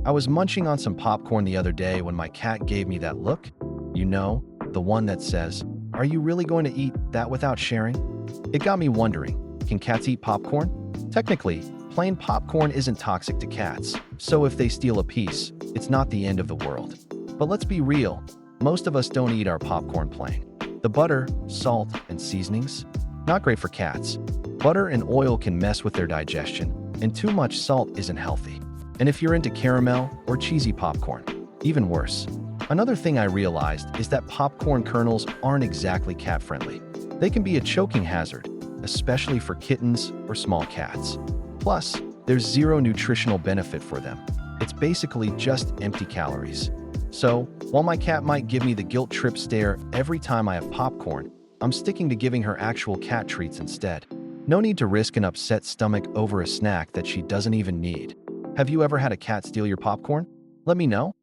I was munching on some popcorn the other day when my cat gave me that look. You know, the one that says, "Are you really going to eat that without sharing?" It got me wondering, can cats eat popcorn? Technically, plain popcorn isn't toxic to cats, so if they steal a piece, it's not the end of the world. But let's be real, most of us don't eat our popcorn plain. The butter, salt, and seasonings? Not great for cats. Butter and oil can mess with their digestion, and too much salt isn't healthy. And if you're into caramel or cheesy popcorn, even worse. Another thing I realized is that popcorn kernels aren't exactly cat-friendly. They can be a choking hazard, especially for kittens or small cats. Plus, there's zero nutritional benefit for them. It's basically just empty calories. So, while my cat might give me the guilt trip stare every time I have popcorn, I'm sticking to giving her actual cat treats instead. No need to risk an upset stomach over a snack that she doesn't even need. Have you ever had a cat steal your popcorn? Let me know.